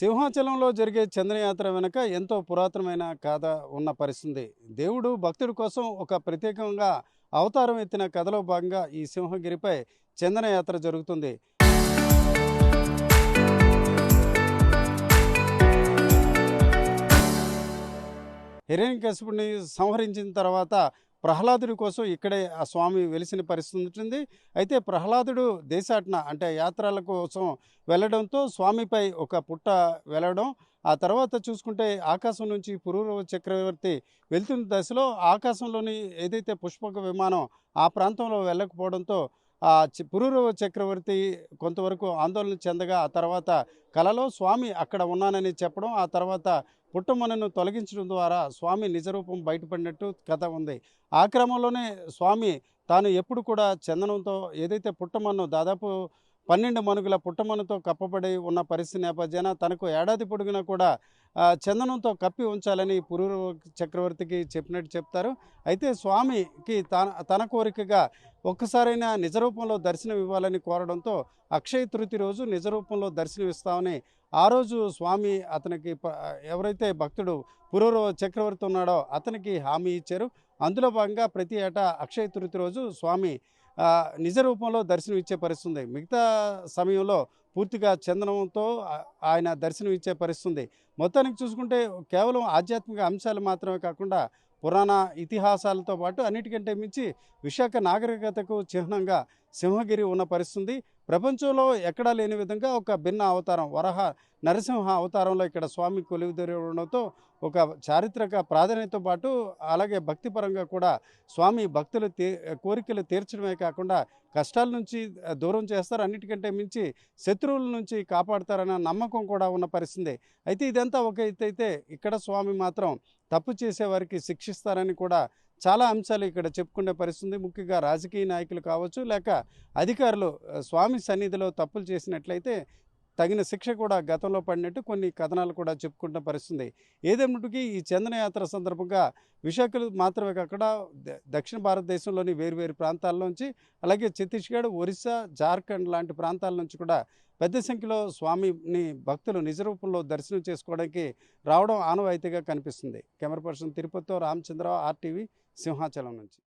సింహాచలంలో జరిగే చంద్రయాత్ర వెనుక ఎంతో పురాతనమైన కథ ఉన్న పరిస్థితి. దేవుడు భక్తుడి కోసం ఒక ప్రత్యేకంగా అవతారం ఎత్తిన కథలో భాగంగా ఈ సింహగిరిపై చందనయాత్ర జరుగుతుంది. హిరణ్యకశిపుడిని సంహరించిన తర్వాత ప్రహ్లాదుడి కోసం ఇక్కడే ఆ స్వామి వెలిసిన పరిస్థితి ఉంటుంది. అయితే ప్రహ్లాదుడు దేశాటన అంటే యాత్రల కోసం వెళ్ళడంతో స్వామిపై ఒక పుట్ట వెళ్ళడం, ఆ తర్వాత చూసుకుంటే ఆకాశం నుంచి పురూరవ చక్రవర్తి వెళ్తున్న దశలో ఆకాశంలోని ఏదైతే పుష్పక విమానం ఆ ప్రాంతంలో వెళ్ళకపోవడంతో పురూరవ చక్రవర్తి కొంతవరకు ఆందోళన చెందగా, ఆ తర్వాత కలలో స్వామి అక్కడ ఉన్నానని చెప్పడం, ఆ తర్వాత పుట్టమనను తొలగించడం ద్వారా స్వామి నిజరూపం బయటపడినట్టు కథ ఉంది. ఆ క్రమంలోనే స్వామి తాను ఎప్పుడు కూడా చందనంతో ఏదైతే పుట్టమన్ను దాదాపు 12 మణుగుల పుట్టమన్నుతో కప్పబడి ఉన్న పరిస్థితి నేపథ్యాన తనకు ఏడాది పొడుగునా కూడా చందనంతో కప్పి ఉంచాలని పురూరవ చక్రవర్తికి చెప్పినట్టు చెప్తారు. అయితే స్వామికి తన కోరికగా ఒక్కసారైనా నిజరూపంలో దర్శనం ఇవ్వాలని కోరడంతో అక్షయ తృతీయ రోజు నిజరూపంలో దర్శనం ఇస్తామని ఆ రోజు స్వామి అతనికి ఎవరైతే భక్తుడు పురూరవ చక్రవర్తి ఉన్నాడో అతనికి హామీ ఇచ్చారు. అందులో భాగంగా ప్రతి ఏటా అక్షయ తృతీయ రోజు స్వామి నిజ రూపంలో దర్శనం ఇచ్చే పరిస్థితి ఉంది. మిగతా సమయంలో పూర్తిగా చందనంతో ఆయన దర్శనం ఇచ్చే పరిస్థితి ఉంది. మొత్తానికి చూసుకుంటే కేవలం ఆధ్యాత్మిక అంశాలు మాత్రమే కాకుండా పురాణ ఇతిహాసాలతో పాటు అన్నిటికంటే మించి విశాఖ నాగరికతకు చిహ్నంగా సింహగిరి ఉన్న పరిస్థితి. ప్రపంచంలో ఎక్కడా లేని విధంగా ఒక భిన్న అవతారం వరహ నరసింహ అవతారంలో ఇక్కడ స్వామి కొలువుదీరి ఉండడంతో ఒక చారిత్రక ప్రాధాన్యతతో పాటు అలాగే భక్తిపరంగా కూడా స్వామి భక్తుల కోరికలు తీర్చడమే కాకుండా కష్టాల నుంచి దూరం చేస్తారు, అన్నిటికంటే మించి శత్రువుల నుంచి కాపాడతారన్న నమ్మకం కూడా ఉన్న పరిస్థితి. అయితే ఇదంతా ఒక ఎత్తు అయితే ఇక్కడ స్వామి మాత్రం తప్పు చేసే వారికి శిక్షిస్తారని కూడా చాలా అంశాలు ఇక్కడ చెప్పుకునే పరిస్థితి. ముఖ్యంగా రాజకీయ నాయకులు కావచ్చు, లేక అధికారులు స్వామి సన్నిధిలో తప్పులు చేసినట్లయితే తగిన శిక్ష కూడా గతంలో పడినట్టు కొన్ని కథనాలు కూడా చెప్పుకుంటున్న పరిస్థితి. ఏదేమిటికి ఈ చందనయాత్ర సందర్భంగా విశాఖలు మాత్రమే కాకుండా దక్షిణ భారతదేశంలోని వేరువేరు ప్రాంతాల నుంచి, అలాగే ఛత్తీస్గఢ్, ఒరిస్సా, జార్ఖండ్ లాంటి ప్రాంతాల నుంచి కూడా పెద్ద సంఖ్యలో స్వామిని భక్తులు నిజరూపంలో దర్శనం చేసుకోవడానికి రావడం ఆనవాయితీగా కనిపిస్తుంది. కెమెరా పర్సన్ తిరుపతితో రామచంద్రరావు, ఆర్టీవీ, సింహాచలం నుంచి.